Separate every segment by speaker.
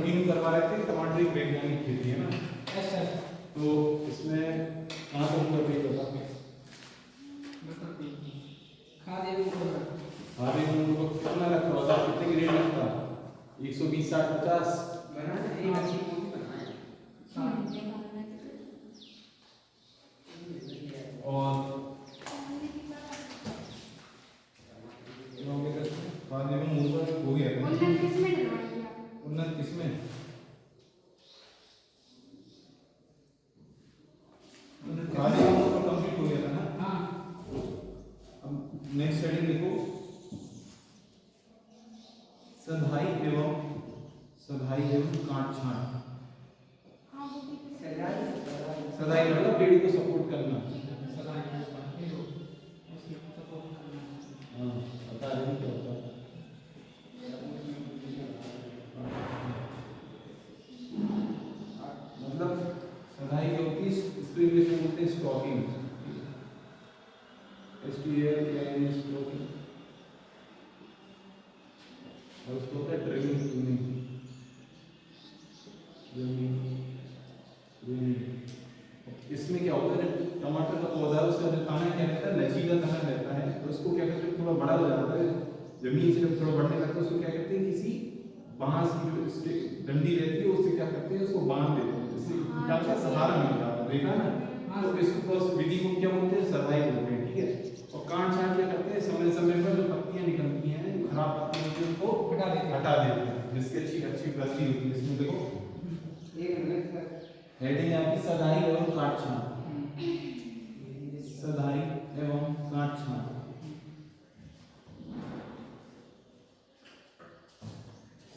Speaker 1: Continue करवा रहे थे। टमाटर एक वैज्ञानिक खेती है ना,
Speaker 2: अच्छा
Speaker 1: तो इसमें कहाँ तक कर रही बता
Speaker 2: खाद एवं
Speaker 1: खाद एवं उर्वरक कितना रखा होता, कितने की रेट लगता, 120 60 50 और खाद एवं उर्वरक हो गया, उन्नत किसमें खाद एवं उर्वरक कंप्लीट हो गया था ना।
Speaker 2: हाँ
Speaker 1: अब नेक्स्ट हेडिंग देखो, सधाई एवं काट छांट। सदाई मतलब पेड़ को सपोर्ट करना। हाँ बता रहे क्या होता है। मतलब सदाई जो होती है इसको इंग्लिश में बोलते हैं स्टॉकिंग, STALKING स्टॉकिंग, और उसको होता है ट्रिमिंग। इसमें क्या होता है, जब टमाटर का पौधा है उसका जो तना क्या रहता है, लचीला तना रहता है, तो उसको क्या करते हैं थोड़ा बड़ा हो जाता है, जमीन से जब थोड़ा बढ़ने लगता है उसको क्या करते हैं, किसी बांस की जो इसके डंडी रहती है उससे क्या करते हैं, उसको बांध देते हैं, जिससे क्या होता है सहारा मिल जाता है, देखा ना। तो इसको विधि को क्या बोलते हैं, सरवाई बोलते हैं, ठीक है। और काट छांट क्या करते हैं, समय समय पर जो पत्तियां निकलती हैं, जो खराब पत्तियां होती हैं उनको हटा देते हैं, जिसकी अच्छी अच्छी वृद्धि होती है। इसमें देखो हेडिंग आपकी सदाई एवं काट छांट, सदाई एवं काट छांट।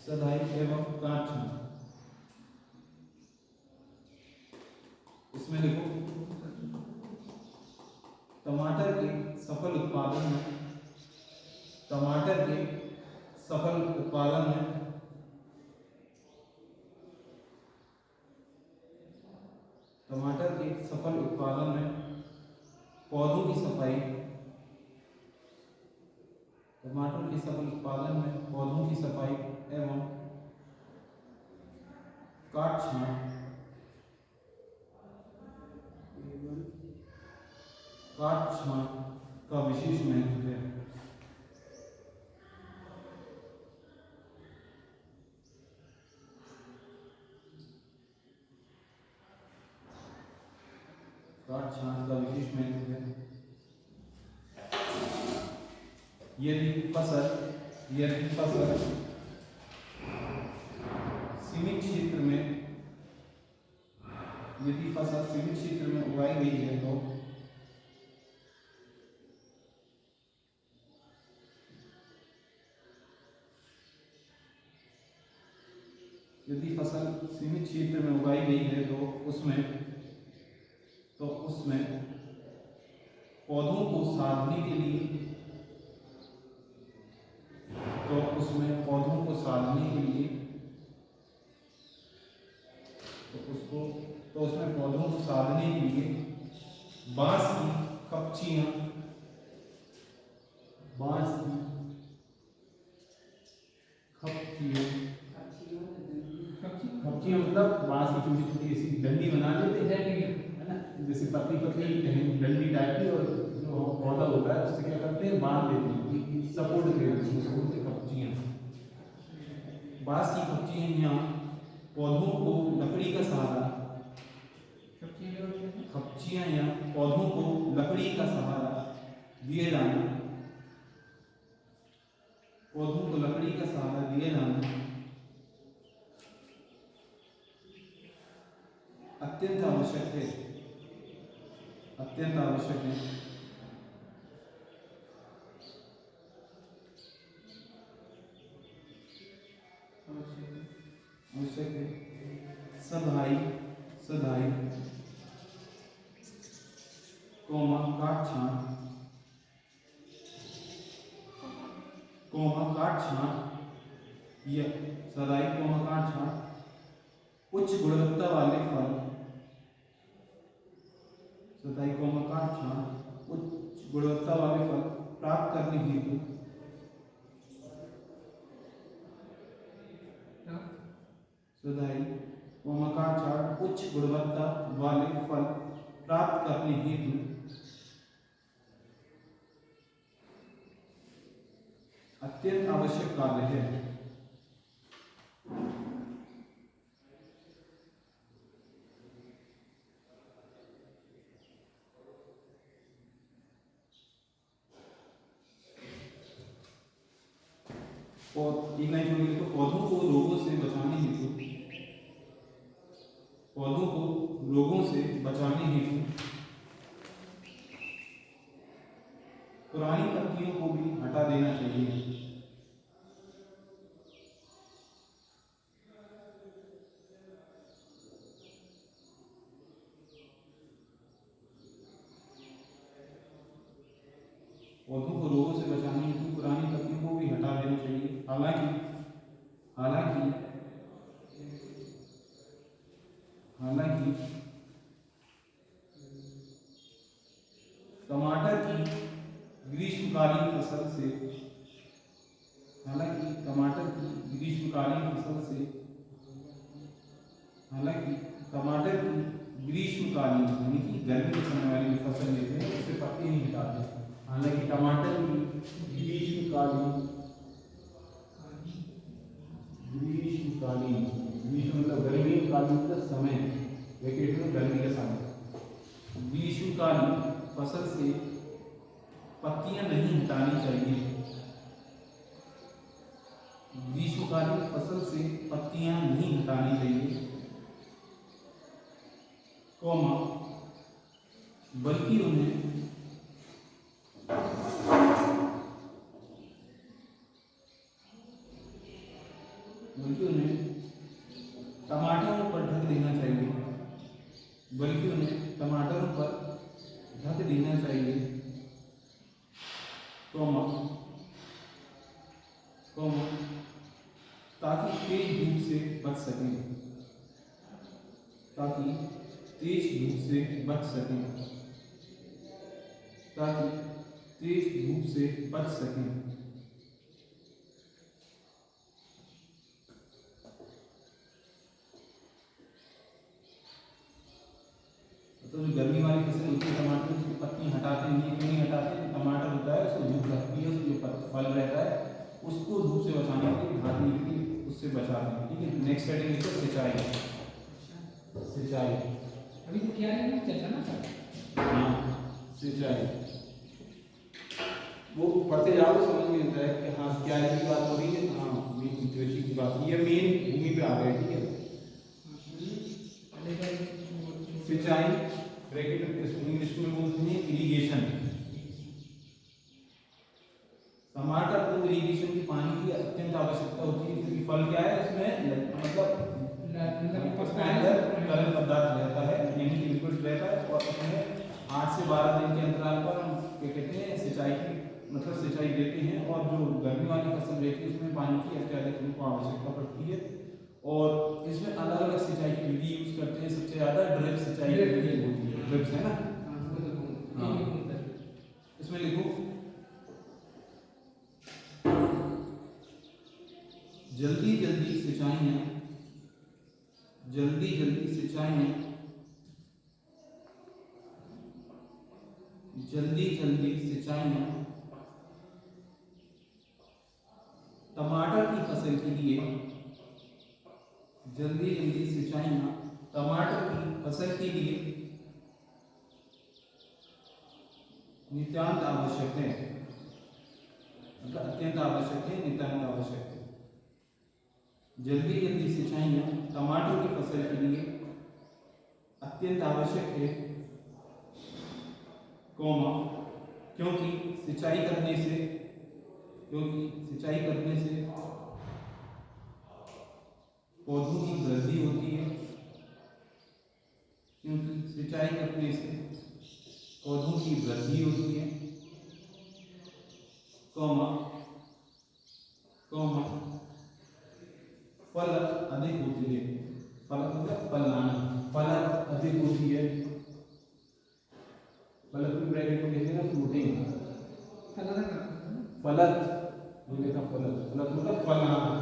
Speaker 1: सदाई एवं काट छांट, इसमें देखो टमाटर के सफल उत्पादन में, टमाटर के सफल उत्पादन में टमाटर के सफल उत्पादन में पौधों की सफाई, टमाटर के सफल उत्पादन में पौधों की सफाई एवं काट छांट, काट छांट का विशेष महत्व है। काट छांट का विशेष महत्व है। यदि फसल सीमित क्षेत्र में, यदि फसल सीमित क्षेत्र में उगाई गई है तो यदि फसल सीमित क्षेत्र में उगाई गई है तो उसमें पौधों को साधने के लिए, तो उसमें पौधों को साधने के लिए, तो उसमें पौधों को साधने के लिए बांस की कपचियां, बांस की खपचियां मतलब बांस की छोटी छोटी ऐसी डंडी बना लेते हैं, है ना, जैसे पतली पतली डंडी टाइप की, और जो पौधा होता है उससे क्या करते हैं, बांध देते हैं, सपोर्ट देते हैं, उसको बोलते हैं खपचियां। बांस की खपचियां पौधों को लकड़ी का सहारा, खपचियां या पौधों को लकड़ी का सहारा दिए जाना, पौधों को लकड़ी का सहारा दिए जाना अत्यंत आवश्यक है, अत्यंत आवश्यक है। आवश्यक है। सधाई कोमा काट छांट, यह सदाई कोमा काट छांट उच्च गुणवत्ता वाले फल, सदाई कोमा काट छांट उच्च गुणवत्ता वाले फल प्राप्त करने हेतु सुधाई का चार्ट उच्च गुणवत्ता वाले फल प्राप्त करने हेतु अत्यंत आवश्यक कार्य है। और एक लाइन जोड़िए तो पौधों को रोगों से बचाने हेतु पुरानी पत्तियों को भी हटा देना चाहिए। पौधों को रोगों से बचाने हेतु पुरानी पत्तियों को भी हटा देना चाहिए। हालांकि टमाटर की ग्रीष्मकालीन फसल से यानी कि गर्मी के समय वाली जो फसल लेते हैं उससे पत्ते नहीं हटाते। हालांकि टमाटर की ग्रीष्मकालीन मतलब गर्मीकालीन का समय, वेकेशन में गर्मी का समय, ग्रीष्मकालीन फसल से पत्तियां नहीं हटानी चाहिए। ग्रीष्मकालीन फसल से पत्तियां नहीं हटानी चाहिए, कौमा बल्कि उन्हें टमाटरों पर ढक देना चाहिए। कौमा ताकि तेज धूप से बच सकें। तो जो गर्मी वाली फसल होती है टमाटर उसकी पत्ती हटाते नहीं, क्यों नहीं हटाते? तो टमाटर होता है उसको धूप लगती है, उसको जो फल रहता है उसको धूप से बचाने के लिए, ढाकने के लिए उससे बचाते हैं। ठीक है, नेक्स्ट हेडिंग लिखो सिंचाई।
Speaker 2: अभी तो क्या है चर्चा ना सर?
Speaker 1: हाँ, सिंचाई वो पढ़ते जाओ तो समझ में आता है कि हाँ क्या की बात हो रही है। हाँ, मेन कृषि की बात, ये मेन भूमि पे आ गए। ठीक है, सिंचाई ब्रैकेट इंग्लिश में बोलते हैं इरिगेशन। टमाटर को इरिगेशन की पानी की अत्यंत आवश्यकता होती है, क्योंकि फल क्या है इसमें मतलब उसमें अंदर तरल पदार्थ रहता है, यानी कि लिक्विड रहता है, और उसमें 8 से 12 दिन के अंतराल पर हम क्या कहते हैं सिंचाई देते हैं। और जो गर्मी वाली फसल रहती है उसमें पानी की अत्यधिक हमको आवश्यकता पड़ती है, और इसमें अलग अलग सिंचाई की विधि यूज करते हैं। सबसे ज्यादा ड्रिप सिंचाई की विधि होती है, ड्रिप्स है ना। हाँ, इसमें लिखो जल्दी जल्दी सिंचाइयाँ टमाटर की फसल के लिए नितांत आवश्यक है, मतलब अत्यंत आवश्यक है, नितांत आवश्यक है। जल्दी सिंचाइयाँ टमाटर की फसल के लिए अत्यंत आवश्यक है, कौमा क्योंकि सिंचाई करने से पौधों की वृद्धि होती है। कौमा फलत अधिक होती है। फलत मतलब फलत अधिक होती है। फलत की ब्रैकेट में कहते हैं फ्रूटिंग। फलत मतलब फल आना।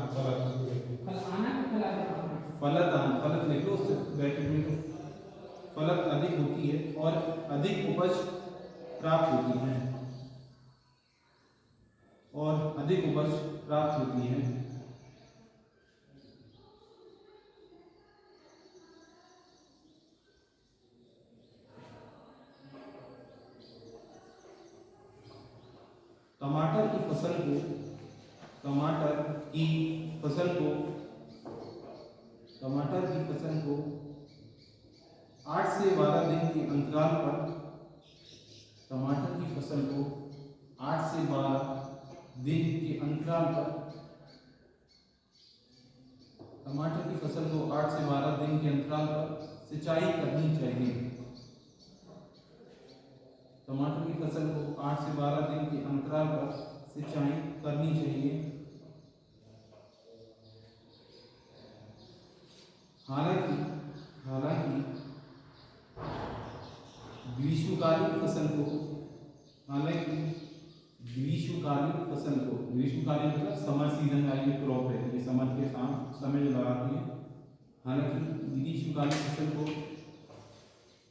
Speaker 1: फलत लिख लो उससे ब्रैकेट में, फलत अधिक होती है और अधिक उपज प्राप्त होती है, और अधिक उपज प्राप्त होती है। टमाटर की फसल को 8 से 12 दिन के अंतराल पर, टमाटर की फसल को 8 से 12 दिन के अंतराल पर, टमाटर की फसल को 8 से 12 दिन के अंतराल पर सिंचाई करनी चाहिए। टमाटर की फसल को 8 से 12 दिन के अंतराल पर सिंचाई करनी चाहिए। हालांकि ग्रीष्मकालीन फसल को, ग्रीष्मकालीन मतलब समर सीजन का ये क्रॉप है, ये समर के समय जो लगाती है। हालांकि ग्रीष्मकालीन फसल को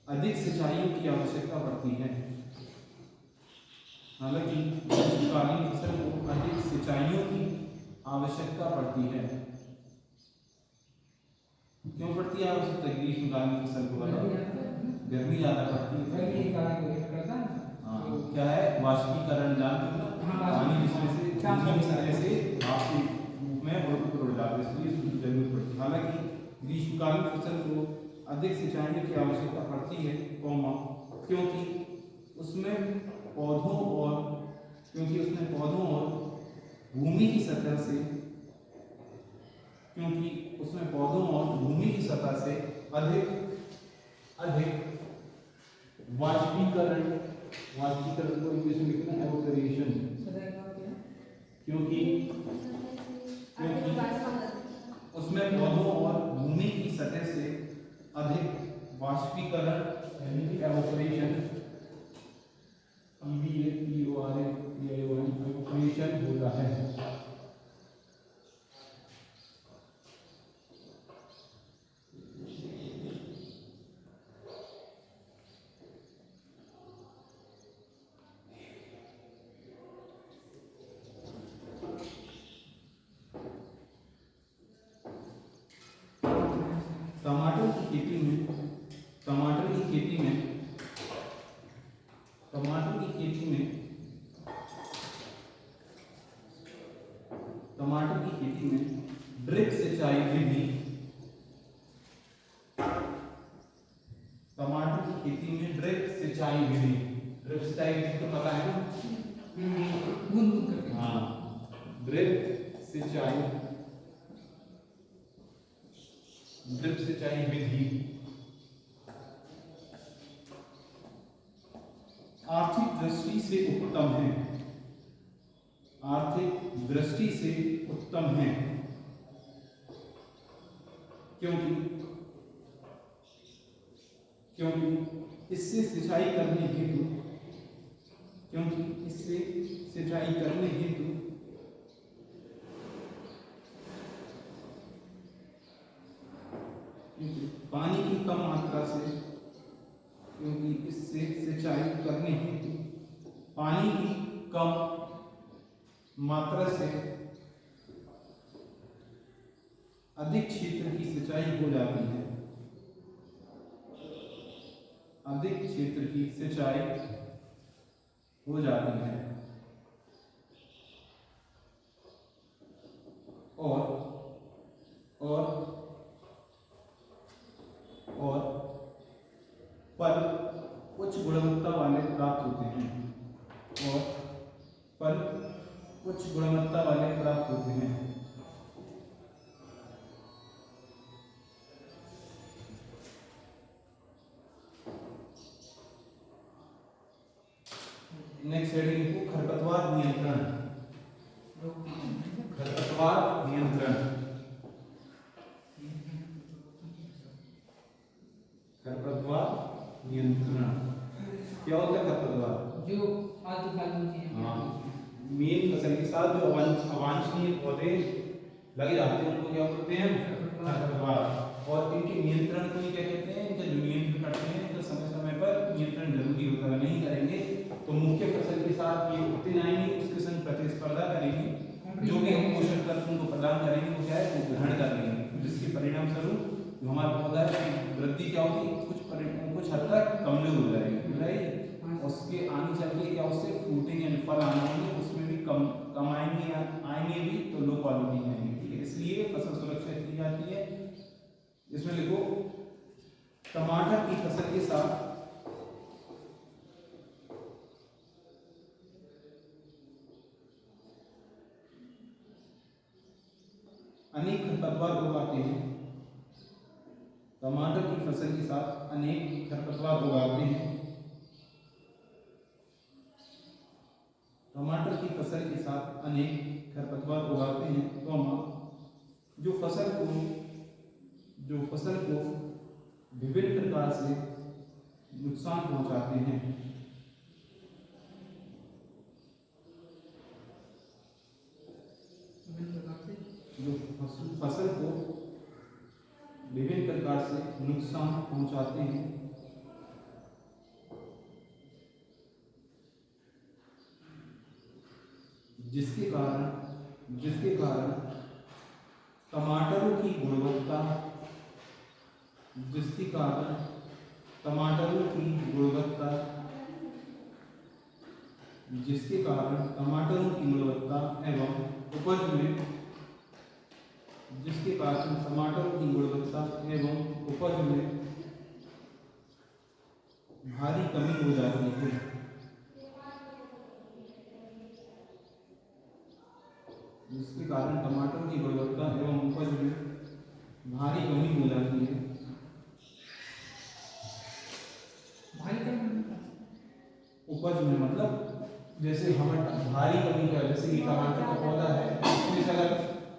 Speaker 1: अधिक सिंचाइयों की आवश्यकता पड़ती है। हालांकि ग्रीष्मकालीन फसल को अधिक सिंचाइयों की आवश्यकता पड़ती है। क्यों पड़ती है आवश्यकता ग्रीष्मकालीन फसल को? गर्मी ज़्यादा पड़ती है। हाँ, क्या है वाष्पीकरण, जानते हो ना, पानी जिसमें से भाप के रूप में बढ़ जाता है, इसलिए इसकी जरूरत पड़ती है। हालांकि ग्रीष्मकालीन फसल को अधिक सिंचाई की आवश्यकता पड़ती है, क्योंकि उसमें पौधों और भूमि की सतह से, अधिक वाष्पीकरण को इंग्लिश में लिखना है एवोपोरेशन, क्योंकि उसमें पौधों और भूमि की सतह से अधिक वाष्पीकरण यानी कि एवोपोरेशन, एवोपोरेशन हो रहा है। टमाटर की खेती में ड्रिप सिंचाई विधि, ड्रिप सिंचाई विधि तो पता है ना? हाँ, ड्रिप सिंचाई विधि आर्थिक दृष्टि से उत्तम है, क्योंकि इससे सिंचाई करने हेतु पानी की कम मात्रा से, पानी की कम मात्रा से अधिक क्षेत्र की सिंचाई हो जाती है, और फल उच्च गुणवत्ता वाले प्राप्त होते हैं, नेक्स्ट हेडिंग को खरपतवार नियंत्रण। क्या होता है खरपतवार?
Speaker 2: जो फालतू चीजें,
Speaker 1: हाँ, मेन फसल के साथ जो अवांछनीय पौधे लगे जाते हैं उनको क्या बोलते हैं? खरपतवार। और इनके नियंत्रण को ही क्या कहते हैं, इनका जो नियंत्रण करते हैं तो समय समय पर नियंत्रण जरूरी होता है, नहीं करेंगे तो मुख्य फसल के साथ ये उगते जाएंगे, उसके संग प्रतिस्पर्धा करेंगे, जो भी हम पोषक तत्व उनको प्रदान करेंगे वो क्या है वो ग्रहण कर लेंगे, जिसके परिणाम स्वरूप जो हमारा पौधा है उसकी वृद्धि क्या होगी, कुछ हद तक कमजोर हो जाएगी, राइट। उसके आगे चल के क्या उससे फ्रूटिंग एंड फल आने होंगे, उसमें भी कम आएंगे भी तो लो क्वालिटी में आएंगे, ठीक है। इसलिए फसल सुरक्षा की जाती है। इसमें लिखो टमाटर की फसल के साथ अनेक खरपतवार उगाते हैं। टमाटर की फसल के साथ अनेक खरपतवार उगाते हैं। टमाटर की फसल के साथ अनेक खरपतवार उगाते हैं, जो फसल को विभिन्न प्रकार से नुकसान पहुंचाते हैं। जो फसल को विभिन्न प्रकार से नुकसान पहुंचाते हैं, जिसके कारण टमाटरों की गुणवत्ता एवं उपज में भारी कमी हो जाती है। जिसके कारण टमाटर की गुणवत्ता एवं उपज में भारी कमी हो जाती है। उपज में मतलब जैसे हमें भारी कमी का, जैसे कि टमाटर का पौधा है उसमें से अगर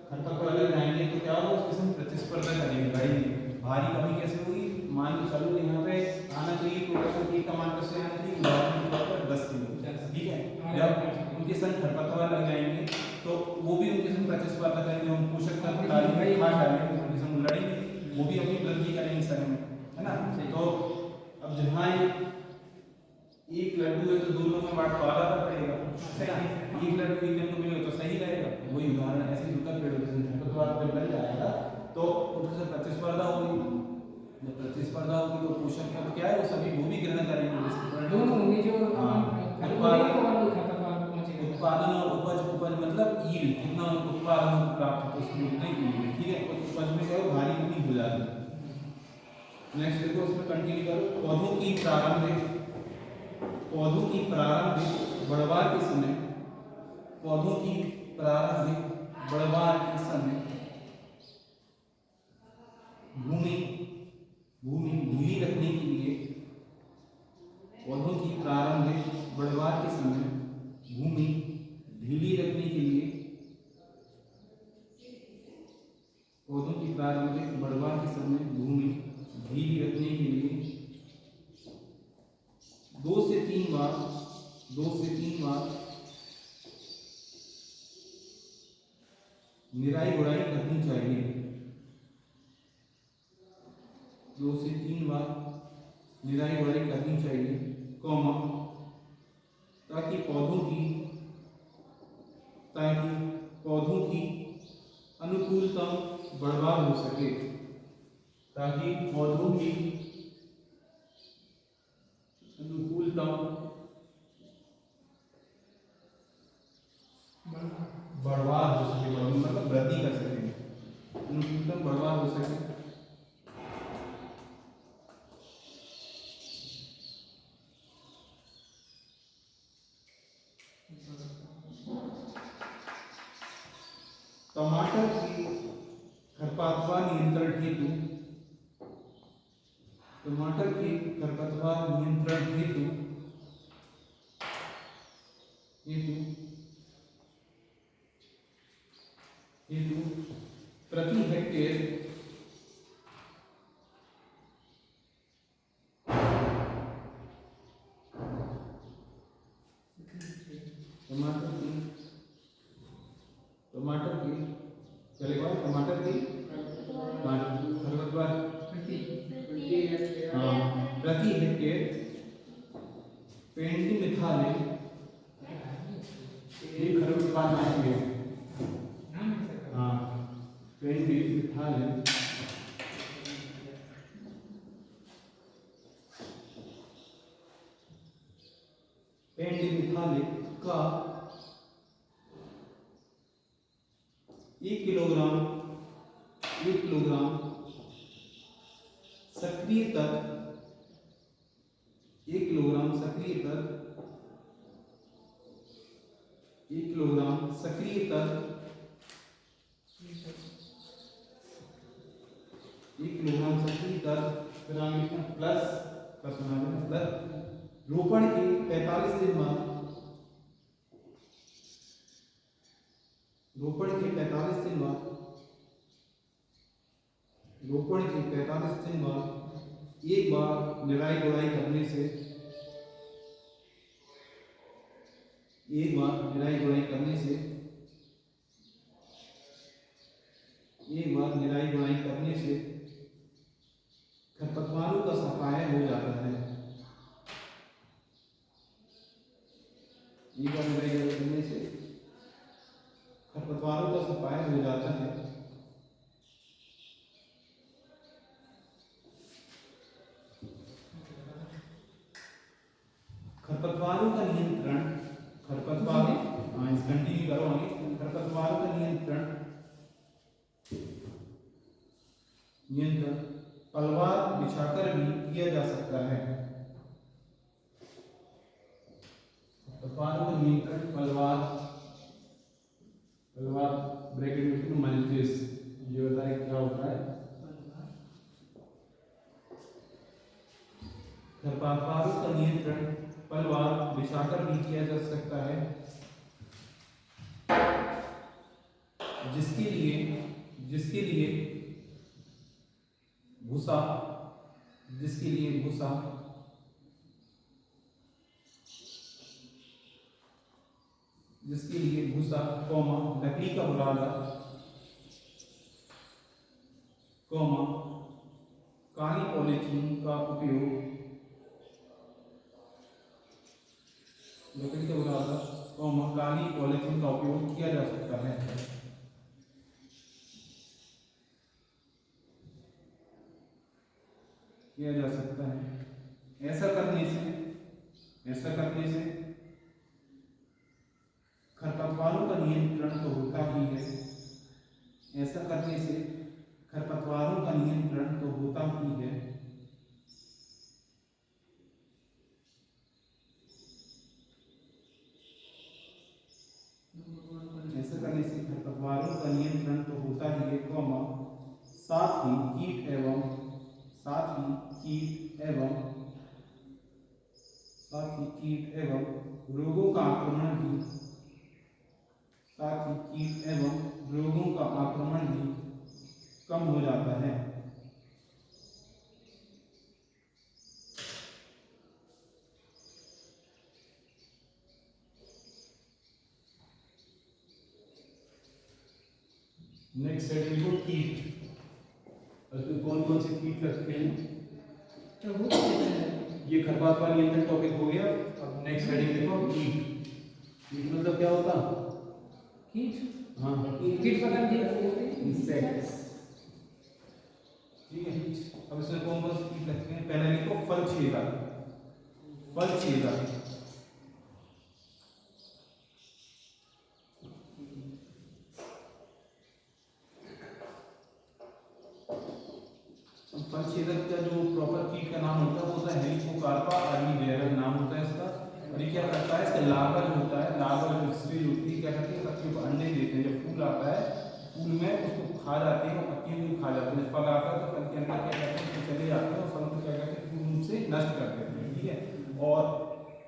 Speaker 1: खरपतवार लग जाएंगे तो क्या होगा, उसके संग प्रतिस्पर्धा करेंगे, बढ़ेंगे। भारी कमी कैसे होगी, मान लो चलो यहाँ पे आना चाहिए प्रोडक्शन एक टमाटर से आना चाहिए उदाहरण के तौर पर 10 किलो, ठीक है। जब उनके संग खरपतवार लग जाएंगे तो वो भी उनके संग प्रतिस्पर्धा करेंगे, हम पोषक तत्व डालेंगे, खाद डालेंगे, उनके संग लड़ेंगे, वो भी अपनी वृद्धि करेंगे समय में, है ना। तो अब जहाँ एक लड्डू है तो दो लोगों में बांट तो आधा पड़ेगा, है ना। एक लड्डू एक जन को मिलेगा तो सही रहेगा, वही उदाहरण ऐसे ही पेड़ खरपतवार जब लग जाएगा तो उनसे प्रतिस्पर्धा होगी, जब प्रतिस्पर्धा होगी तो पोषक तत्व क्या है वो सभी वो भी ग्रहण करेंगे। उत्पादन और उपज मतलब यील्ड, कितना उत्पादन प्राप्त होता है उसको बोलते हैं यील्ड, ठीक है। उपज में क्या भारी कमी हो जाती है। नेक्स्ट देखो इसमें कंटिन्यू करो। पौधों की प्रारंभिक बढ़वार के समय भूमि ढीली रखने के लिए भूमि ढीली रखने के लिए 2 से 3 बार निराई गुड़ाई करनी चाहिए। 2 से 3 बार निराई गुड़ाई करनी चाहिए, ताकि पौधों की अनुकूलतम बढ़वार हो सके, मतलब वृद्धि कर सके, अनुकूलतम बढ़वार हो सके। टमाटर की खरपतवार नियंत्रण हेतु प्रति हेक्टेयर टमाटर की प्रति हेक्टेयर पेंडिमिथालिन, ये खरब उत्पाद नाम है। हाँ, पेंडिमिथालिन का 1 किलोग्राम सक्रिय तत्व 1 किलोग्राम सक्रिय तत्व 1 किलोग्राम सक्रिय तत्व 1 किलोग्राम सक्रिय तत्व फिर हम लिखते हैं प्लस रोपण के 45 दिन बाद रोपण के 45 दिन बाद एक बार निराई गुड़ाई करने से खरपतवारों का सफाया हो जाता है। एक बार निराई गुड़ाई करने से खरपतवारों का सफाया हो जाता है। खरपतवारों का नियंत्रण खरपतवारों का नियंत्रण पलवार बिछाकर भी किया जा सकता है। खरपतवारों का नियंत्रण पलवार ब्रैकेट में मल्टीज, ये बताए क्या होता है। खरपतवारों का नियंत्रण पलवार बिछाकर भी किया जा सकता है, जिसके लिए भूसा लकड़ी का बुरादा, काली पॉलीथीन का उपयोग किया जा सकता है। ऐसा करने से खरपतवारों का नियंत्रण तो होता ही है। साथ ही कीट एवं रोगों का आक्रमण भी कम हो जाता है। नेक्स्ट हेडिंग लिखो कीट। उसमें कौन कौन से कीट लगते हैं? ये खरपतवार नियंत्रण टॉपिक हो गया। अब नेक्स्ट हेडिंग लिखो कीट। कीट मतलब क्या होता? हाँ,
Speaker 2: कीट पतंग
Speaker 1: इंसेक्ट्स। ठीक है, अब इसमें कौन कौन से कीट लगते हैं? पहले लिखो फल छेदक। फल छेदक का जो प्रॉपर कीट का नाम होता है वो होता है हेलिकोकार्पा आर्मीडेरम नाम होता है इसका। और ये क्या करता है? इसका लार्वा जो होता है, लार्वा जो स्टेज होती है, क्या करती है? पत्तियों को अंडे देते हैं। जब फूल आता है, फूल में उसको खा जाते हैं और पत्तियों को खा जाते हैं। जब फल आता है तो फल के अंदर क्या करते हैं? तो चले जाते हैं और फल को क्या करते हैं? फूल से नष्ट कर देते हैं। ठीक है, और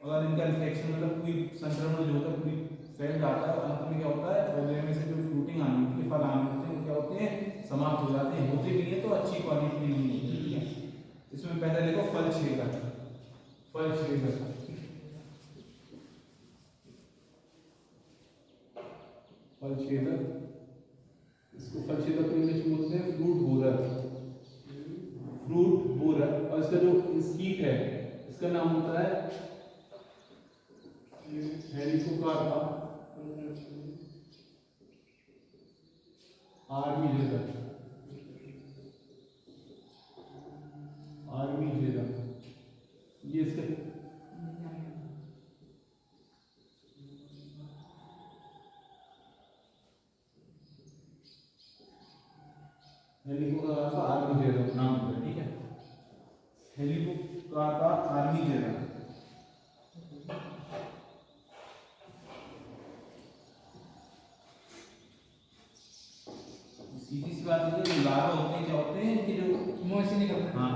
Speaker 1: अगर इनका इन्फेक्शन मतलब कोई संक्रमण जो होता है पूरी फैल जाता है, अंत में क्या होता है? पौधे में से जो फ्रूटिंग आनी होती है, फल आने होते हैं, वो क्या होते हैं? समाप्त हो जाते हैं। होते भी है तो अच्छी क्वालिटी नहीं होती। ठीक है, इसमें पहले देखो फल छेदक। इसको फल छेदक इंग्लिश में बोलते हैं फ्रूट बोरर। और इसका जो कीट है इसका नाम होता है हेलिकोकार्पा आर्मीजेरा ये इसका हेलिकोकार्पा आर्मीजेरा नाम होता है, ठीक है। हेलिकोकार्पा आर्मीजेरा सीधी सी बात है, जो लार्वा होते हैं क्या होते हैं इनके जो
Speaker 2: मुंह से निकलता है।
Speaker 1: हाँ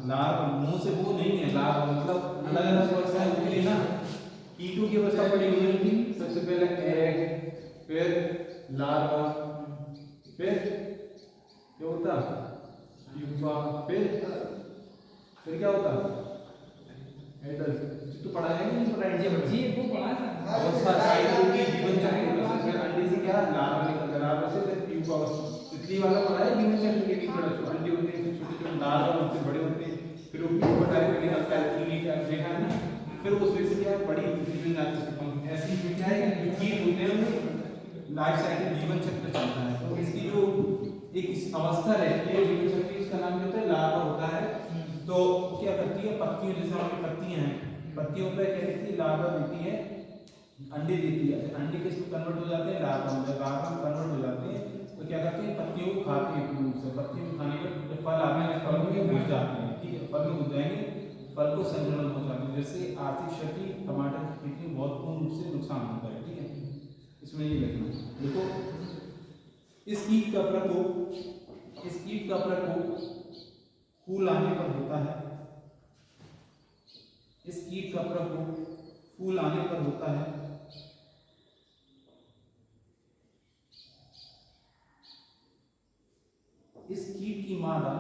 Speaker 1: लार्वा मुंह से वो नहीं है, लार्वा मतलब अलग अलग अवस्थाएं होती है ना। कीटों की अवस्था पड़ी हुई थी, सबसे पहले एग, फिर लार्वा, फिर क्या होता प्यूपा, फिर क्या होता एडल्ट। तो पढ़ा है नहीं पढ़ा इंडिया में
Speaker 2: जी वो पढ़ा था।
Speaker 1: अवस्था साइकिल की जीवन चक्र में फिर अंडे से क्या लार्वा निकलता है, लार्वा से फिर प्यूपा अवस्था। तितली वाला पढ़ा है जीवन चक्र के भी थोड़ा अंडे होते हैं, फिर छोटे छोटे लार्वा होते हैं, बड़े होते हैं, फिर वो प्यूपा टाइप में निकलता है, तितली का देखा है ना। फिर उसमें से क्या बड़ी तितली में जाती है पंख। ऐसी क्या है कि कीट होते हैं उनमें लाइफ साइकिल जीवन चक्र चलता है। तो इसकी जो एक इस अवस्था रहती है जीवन चक्र, इसका नाम क्या होता है लार्वा होता है। तो क्या करती है पत्तियों, जैसे हमारी पत्तियां हैं, पत्तियों पे क्या देती है लार्वा देती है, अंडे देती है, अंडे किसमें कन्वर्ट हो जाते हैं लार्वा में, लार्वा में कन्वर्ट हो जाते हैं तो क्या करते हैं पत्तियों को खाते हैं पूर्ण से। पत्तियों को खाने पर जब फल आते हैं फल में घुस जाते हैं, ठीक है, फल में घुस जाएंगे, फल को संक्रमण हो जाते हैं, जैसे आर्थिक क्षति टमाटर की खेती में बहुत पूर्ण रूप से नुकसान होता है, ठीक है। इसमें ये लिखना देखो, इस कीट का प्रकोप फूल आने पर होता है, इस कीट का प्रकोप फूल आने पर होता है। इस कीट की मादा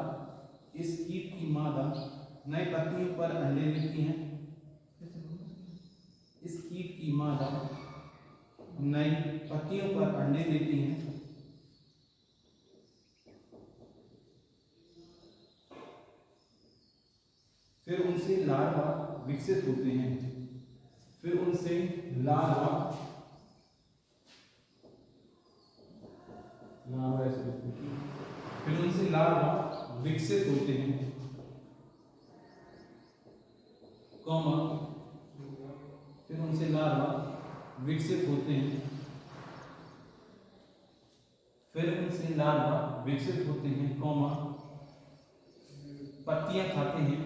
Speaker 1: नई पत्तियों पर अंडे देती है। इस कीट की मादा नई पत्तियों पर अंडे देती हैं। फिर उनसे लार्वा विकसित होते हैं। फिर उनसे लार्वा विकसित होते हैं, कॉमा फिर उनसे लार्वा विकसित होते हैं, फिर उनसे लार्वा विकसित होते हैं, कॉमा पत्तियां खाते हैं,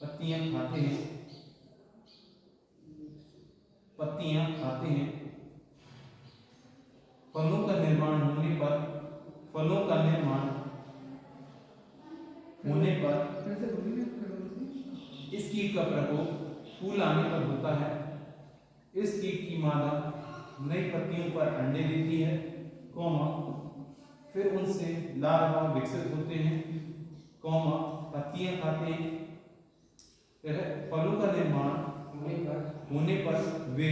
Speaker 1: पत्तियां खाते हैं, फलों का निर्माण होने पर इस कीट का प्रकोप फूल आने पर होता है। इस कीट की मादा नई पत्तियों पर अंडे देती है, कॉमा फिर उनसे लार्वा विकसित होते हैं, कॉमा पत्तियां खाते हैं, फिर फलों का निर्माण होने पर वे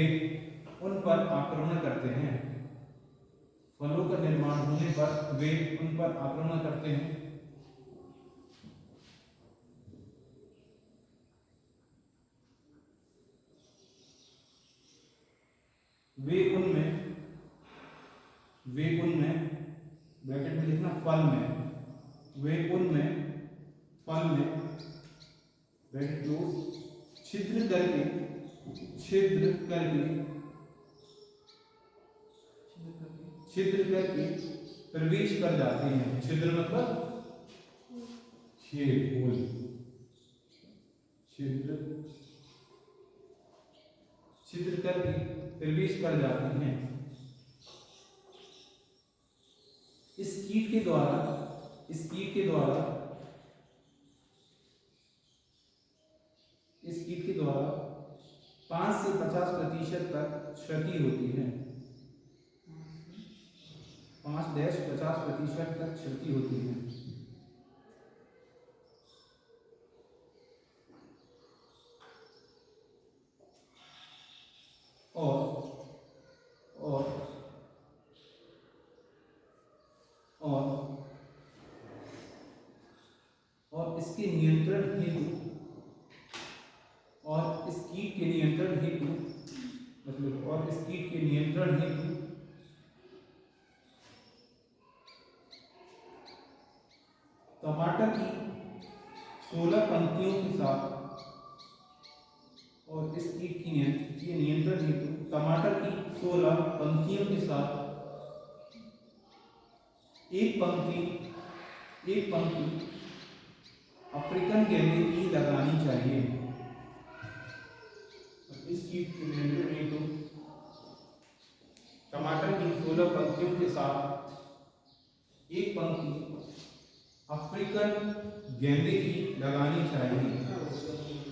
Speaker 1: उन पर आक्रमण करते हैं। फलों का निर्माण होने पर वे उन पर आक्रमण करते हैं। वे उनमें ब्रैकेट में लिखना फल में ब्रैकेट क्लोज छिद्र करके प्रवेश कर जाते हैं। छिद्र मतलब छेद, होल, छिद्र करके प्रवेश कर जाते हैं। इस कीट के द्वारा 5 से 50% तक क्षति होती है। 5-50% तक क्षति होती है। और इसके नियंत्रण हेतु टमाटर की 16 पंक्तियों के साथ और इस कीट की नियंत्रण हेतु टमाटर की 16 पंक्तियों के साथ एक पंक्ति अफ्रीकन गेंदे की लगानी चाहिए। इस कीट के नियंत्रण हेतु टमाटर की 16 पंक्तियों के साथ एक पंक्ति अफ्रीकन गेंदे की लगानी चाहिए।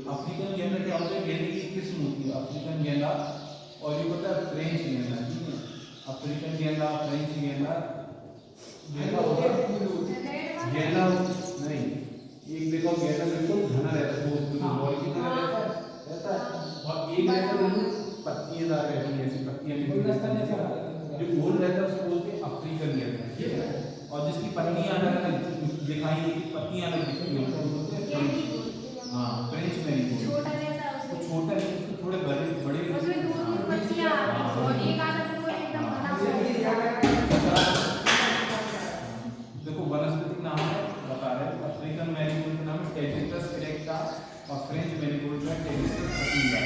Speaker 1: अफ्रीकन गेंदा क्या होता है? गेंदे की किस्म होती है अफ्रीकन गेंदा, और ये होता है फ्रेंच गेंदा। ठीक है, अफ्रीकन गेंदा, फ्रेंच गेंदा, गेंदा होगा गेंदा नहीं, एक देखो गेंदा बिल्कुल घना रहता है, वो बॉल की तरह रहता है, और एक रहता है पत्तियां रहती हैं, ऐसी पत्तियां जो गोल रहता है उसको बोलते हैं अफ्रीकन गेंदा। ठीक है, और जिसकी पत्तियां अलग अलग दिखाई, पत्तियां अलग दिखती हैं उसको बोलते हैं फ्रेंच। हाँ, फ्रेंच मैरीगोल्ड।
Speaker 3: छोटा रहता है
Speaker 1: तो छोटा नहीं, उसको थोड़े बड़े बड़े
Speaker 3: उसमें दूर दूर पत्तियां और एक आधा तो कोई एकदम घना सा
Speaker 1: देखो वनस्पति नाम है बता रहे हैं। अफ्रीकन मैरीगोल्ड का नाम है टेजिस्टस इरेक्टा और फ्रेंच मैरीगोल्ड का टेजिस्टस अटीला।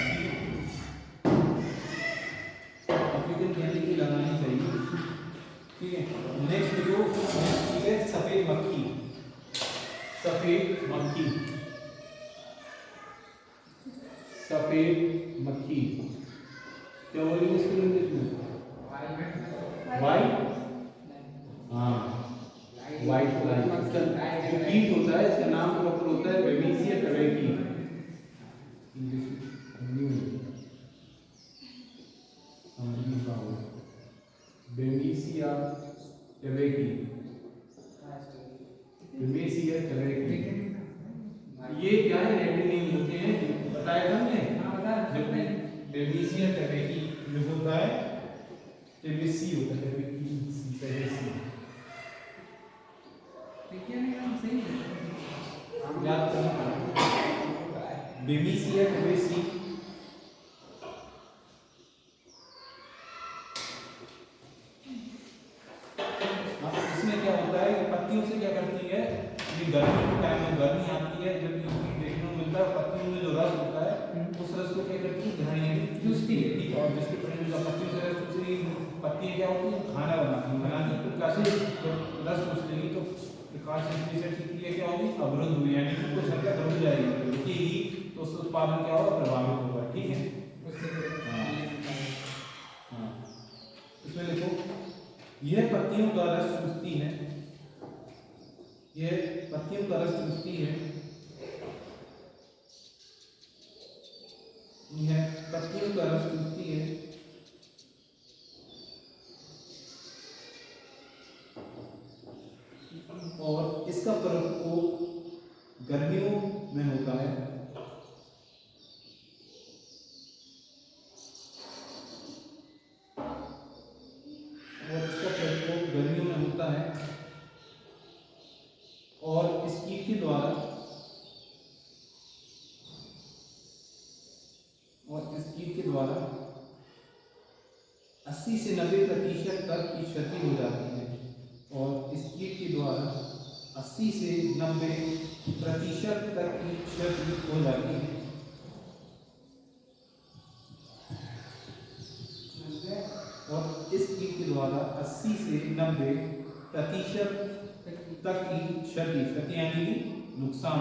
Speaker 1: अफ्रीकन गेंदे की लगानी चाहिए। ठीक है, नेक्स्ट जो है सफेद मक्खी। सफेद मक्खी क्या बोलेंगे इसको इंग्लिश में? वाइट, हाँ वाइट फ्लाई। जो कीट होता है इसका नाम प्रॉपर होता है बेबिसिया टबेकी। बेबिसिया टबेकी, बेबिसिया टबेकी। ये क्या है? रेड होते हैं, बताया था हमने। जब बेबिसिया टबेकी जो होता है, टेबेसी होता है, टेबेसी। याद करना, बेबिसिया टबेसी। इसमें क्या होता है कि पत्तियों से क्या करती है, ये गर्मी के टाइम में गर्मी आती है, जब देखने को मिलता है पत्तियों में जो रस होता है उस रस को क्या करती है? घाड़ियाँ चूसती है। ठीक है, और जिसके परिणाम पत्तियों से रस चूसती, पत्तियाँ क्या होती है? खाना बनाती तो कैसे रस चूस लेगी तो प्रकाश संश्लेषण की क्रिया क्या होगी? अवरुद्ध हुई, यानी कि कुछ हद तक रुक जाएगी, रुकेगी तो उसका उत्पादन क्या होगा? प्रभावित होगा। ठीक है, हाँ इसमें देखो यह पत्तियों का रस चूसती है, यह पत्तियों का रस चूसती है, यह पत्तियों का रस चूसती है और इसका प्रकोप गर्मियों में होता है। और इसका प्रकोप गर्मियों में होता है और इस कीट के द्वारा 80 से 90% तक की क्षति हो जाती है। और इस कीट के द्वारा 80 से 90% तक की क्षति हो जाती है। और इस कीट के द्वारा 80 से 90% तक की क्षति यानी कि नुकसान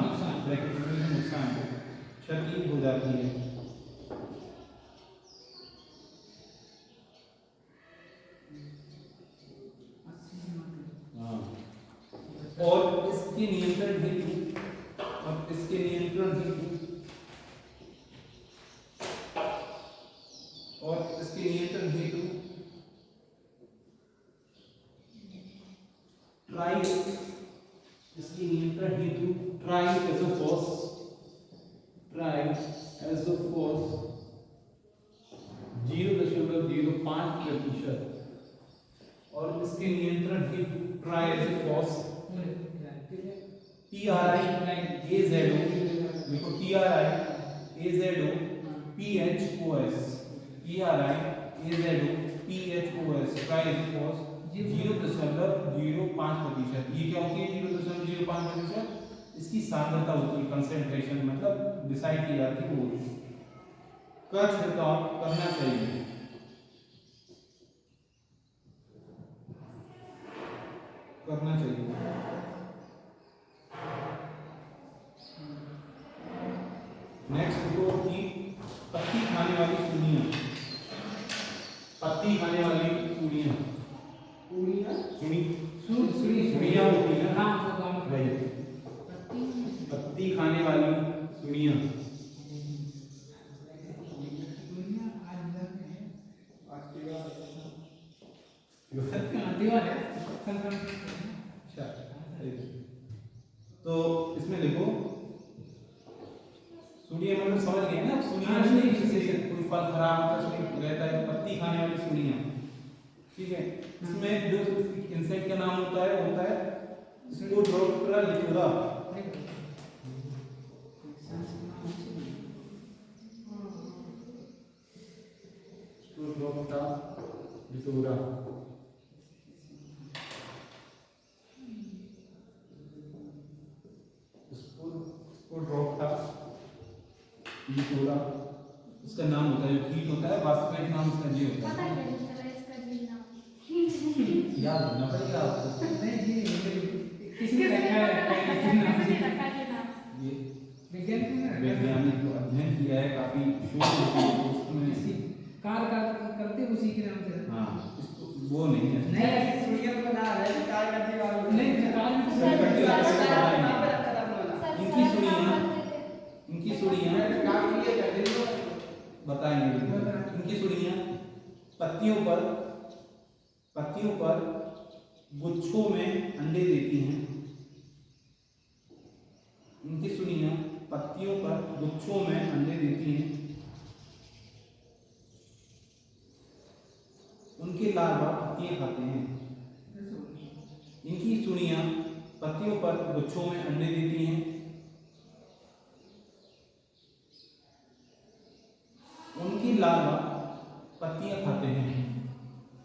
Speaker 1: क्षति हो जाती है। और इसके नियंत्रण हेतु ट्राइएज़ोफॉस 0.05% और इसके नियंत्रण हेतु ट्राइएज़ोफॉस TRI AZO, देखो TRIAZOPHOS, TRIAZOPHOS का इज 0.05%। ये क्या होती है 0.05%? इसकी सांद्रता होती है, कंसंट्रेशन, मतलब डिसाइड की जाती है वो। का छिड़काव करना चाहिए, करना चाहिए। नेक्स्ट देखो कि पत्ती खाने वाली सुनियां, पत्ती खाने वाली सुनियां, सुनियां होती है ना,
Speaker 2: हाँ वो काम
Speaker 1: वही पत्ती खाने वाली सुनियां। अच्छा, तो इसमें लिखो सुनिया, मतलब समझ गए ना, सुनिया नहीं जैसे कोई फल खराब होता है उसमें रहता है, पत्ती खाने वाली सुनिया, ठीक है। इसमें जो इंसेक्ट का नाम होता है स्पोडोप्टेरा लिथोरा, स्पोडोप्टेरा लिथोरा। लिथोरा इसका नाम होता है, जो कीट होता है, वास्तविक नाम इसका ये होता
Speaker 3: पता
Speaker 1: है।
Speaker 3: है चला इसका जी नाम
Speaker 1: याद रखना पड़ेगा आपको।
Speaker 2: नहीं जी किसने रखा है
Speaker 3: किसने रखा जी नाम?
Speaker 1: ये
Speaker 2: विज्ञान में
Speaker 1: वैज्ञानिक को अध्ययन किया है, काफी शोध होती है उसमें।
Speaker 2: इसी कार करते उसी के नाम से।
Speaker 1: हाँ, इसको वो नहीं है।
Speaker 2: नहीं
Speaker 4: सूर्य को ना है कार करते वाला
Speaker 2: नहीं कार में
Speaker 1: इनकी सुनिए, इनकी सुनिए,
Speaker 4: काम किए करते हैं
Speaker 1: बताएंगे इनकी सुनिए। पत्तियों पर गुच्छों में अंडे देती हैं। इनकी सुनिए, पत्तियों पर गुच्छों में अंडे देती हैं। उनके लार्वा पत्तियां खाते हैं। इनकी सुनिए, पत्तियों पर गुच्छों में अंडे देती हैं। उनकी लार्वा पत्तियां खाते हैं।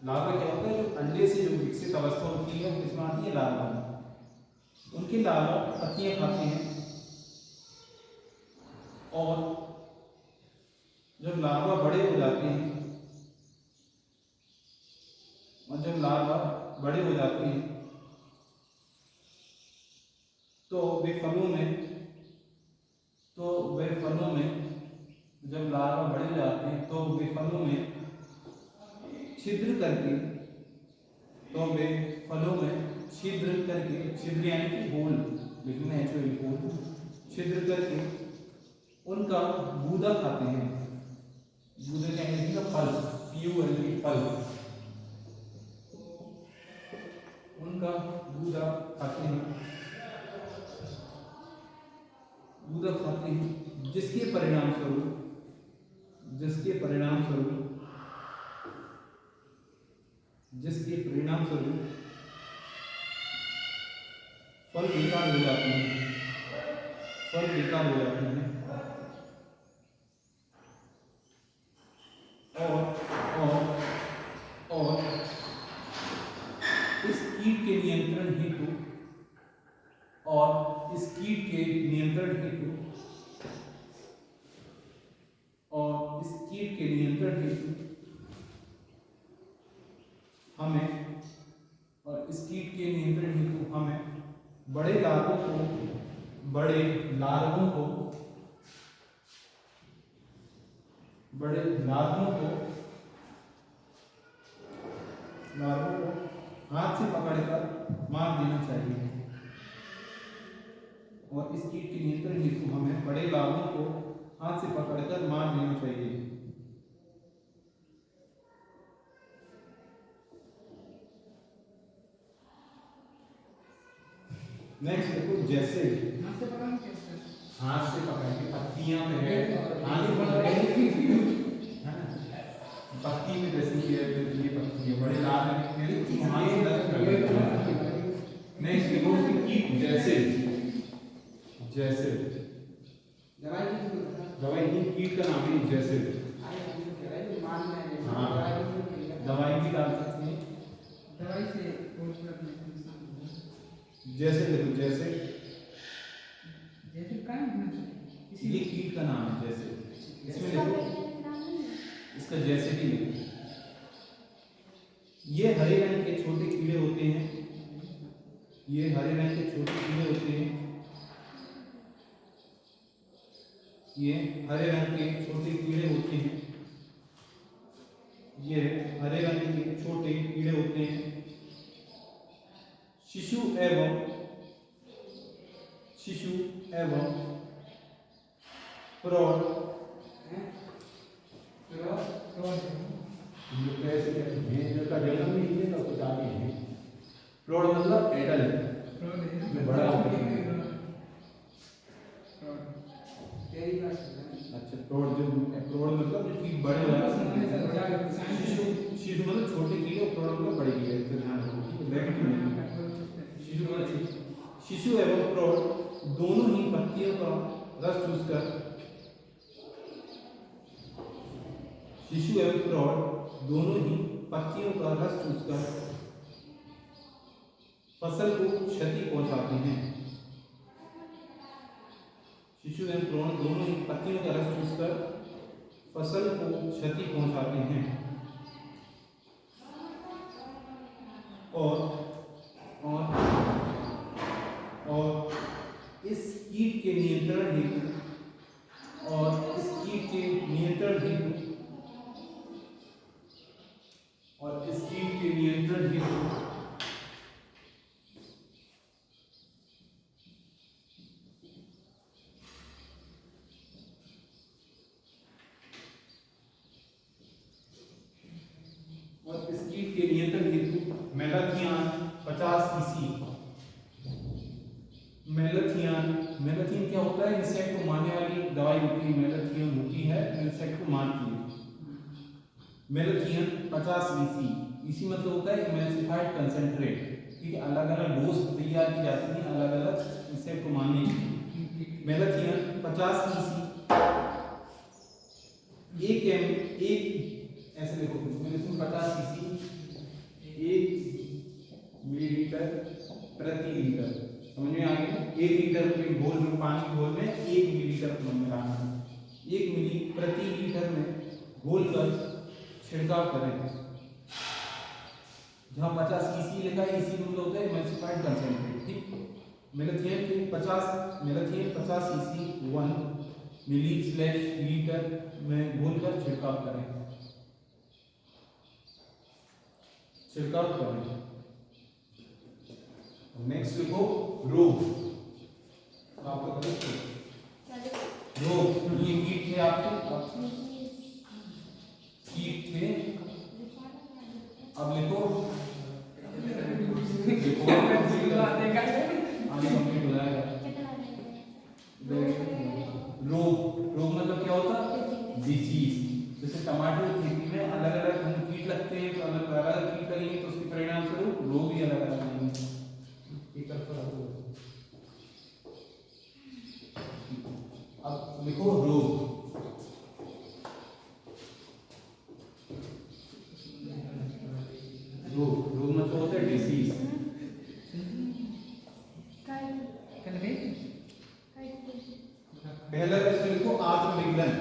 Speaker 1: लार्वा क्या होता है, जो अंडे से जो विकसित अवस्था होती है उसमें आती है लार्वा। उनकी लार्वा पत्तियां खाते हैं, और जब लार्वा बड़े हो जाते हैं, तो वे फलों में जब लार्वा बड़े हो जाते हैं तो वे फलों में छिद्र करके, छिद्र यानी कि होल, लिखना है होल, छिद्र करके उनका गूदा खाते हैं। गूदा क्या है, फल, फल, उनका गूदा खाते हैं, जिसके परिणाम स्वरूप फल बेकार हो जाते हैं, और इस कीट के नियंत्रण हेतु हमें बड़े लार्वों को हाथ से पकड़कर मार देना चाहिए। और इस कीट के नियंत्रण हेतु हमें बड़े लार्वों को हाथ से पकड़कर मार देना चाहिए। नेक्स्ट देखो, जैसे हाथ से पकड़ के पत्तियां पे है, पत्ती में जैसे ये पत्ती है, बड़े लाल हाथ से दर्द कर। नेक्स्ट देखो, कीट जैसे
Speaker 4: दवाई की तो बता
Speaker 1: दवाई नहीं, कीट का नाम है जैसे।
Speaker 4: आई हम तो कह रहे हैं मान में है
Speaker 1: हाँ।
Speaker 4: दवाई की तो कह
Speaker 1: दवाई भी डाल सकते हैं।
Speaker 2: दवाई से और पूरा नुकसान
Speaker 1: जैसे देखो जैसे
Speaker 2: जैसे काम होना चाहिए
Speaker 1: ये कीट का नाम है जैसे। इसमें
Speaker 3: इसका
Speaker 1: देखो
Speaker 3: वैज्ञानिक नाम नहीं है।
Speaker 1: इसका जैसे भी लिखो। ये हरे रंग के छोटे कीड़े होते हैं। ये हरे रंग के छोटे कीड़े होते हैं। ये हरे रंग के छोटे कीड़े होते हैं। ये हरे रंग के छोटे कीड़े होते हैं। शिशु एवं प्रौढ़
Speaker 4: हैं तो
Speaker 1: कैसे का जन्म नहीं है तो कुछ आगे है। प्रौढ़ मतलब एडल्ट जो बड़ा हो गया।
Speaker 4: तेरी बात सुन
Speaker 1: अच्छा प्रौढ़ मतलब जो कि बड़े हो जाते हैं। शिशु मतलब छोटे कीड़े और प्रौढ़ मतलब बड़े कीड़े। इसका ध्यान रखो ब्रैकेट में शिशु मतलब शिशु एवं प्रौढ़ दोनों ही पत्तियों का रस चूसकर शिशु एवं प्रौढ़ दोनों ही पत्तियों का रस चूसकर फसल को क्षति पहुंचाते हैं। शिशु एवं प्रौढ़ दोनों ही पत्तियों का रस चूसकर फसल को क्षति पहुंचाते हैं और इस कीट के नियंत्रण हेतु मेलाथियान 50 ईसी। मेलाथियन क्या होता है? इंसेक्ट को मारने वाली दवाई होती है। मेलाथियन होती है, इंसेक्ट को मारती है। Malathion 50 EC. ईसी मतलब होता है इमल्सिफाइड कंसंट्रेट। ठीक है, अलग अलग डोज तैयार की जाती है अलग अलग इंसेक्ट को मारने की। मेलाथियन 50 ईसी एक ऐसे देखो, मेलाथियन 50 ईसी 1 मिलीलीटर प्रति लीटर। समझ में आ गया? 1 लीटर में घोल में पानी घोल में 1 मिलीलीटर मिलाना है। 1 मिली प्रति लीटर में घोल कर छिड़काव करें। जहाँ 50 ईसी लिखा है, ईसी मतलब होता है इमल्सिफाइड कंसंट्रेट। ठीक, मेलाथियन 50 ईसी 1 मिली/लीटर में घोल कर छिड़काव करें। नेक्स्ट लिखो रोग। आपको रोग, ये कीट थे आपके, कीट थे। अब लिखो आगे कंप्लीट हो जाएगा। रोग मतलब क्या होता है? डिसीज। जैसे टमाटर की खेती में अलग अलग हम कीट लगते हैं, तो अलग अलग कीट लगेंगे तो उसके परिणाम स्वरूप रोग भी अलग अलग आएंगे। एक तरफ अब लिखो रोग। रोग मतलब होता है डिसीज। पहला इसमें लिखो आर्द्र विगलन।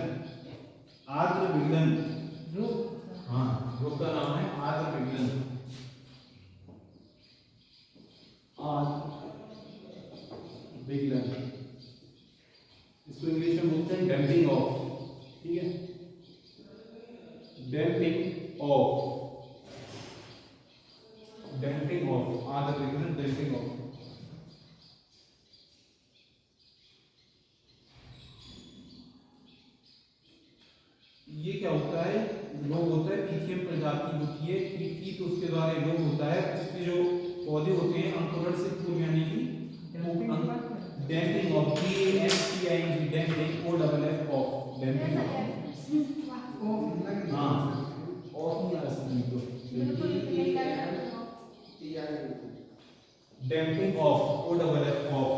Speaker 1: हाँ, रोग का नाम है आर्द्र विगलन। इसको इंग्लिश में बोलते हैं डैम्पिंग ऑफ। ठीक है, डैम्पिंग ऑफ आर्द्र विगलन, डैम्पिंग ऑफ। ये क्या होता है? रोग होता है, पीथियम प्रजाति होती है कीट की, तो उसके द्वारा रोग होता है। उसके जो पौधे होते हैं अंकुरण से पूर्व, यानी कि damping off, DAMPING, damping OFF of, damping off. हाँ, ऑफ नहीं आ सकती तो डैम्पिंग ऑफ OFF ऑफ।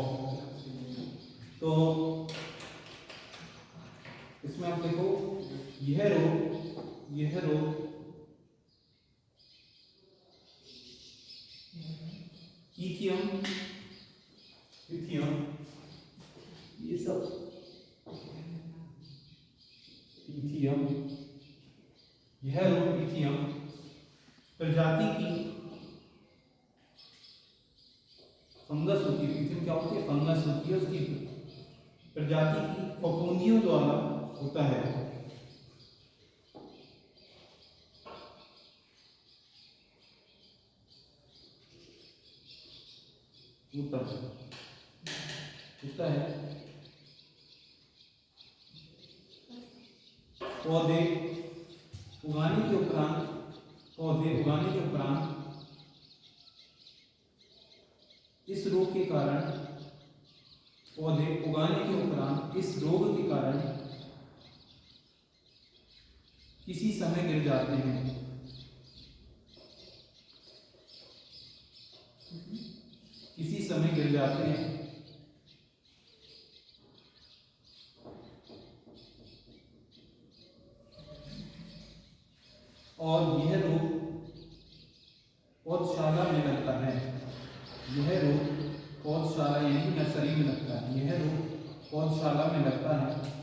Speaker 1: तो इथियम, यह रोग इथियम प्रजाति की फंगस होती है। इथियम क्या होती है? फंगस होती है। उसकी प्रजाति की फफूंदियों द्वारा होता है। होता है पौधे उगाने के उपरांत इस रोग के कारण किसी समय गिर जाते हैं। और यह रोग पौधशाला में लगता है। यानी नर्सरी में लगता है। यह रोग पौधशाला में लगता है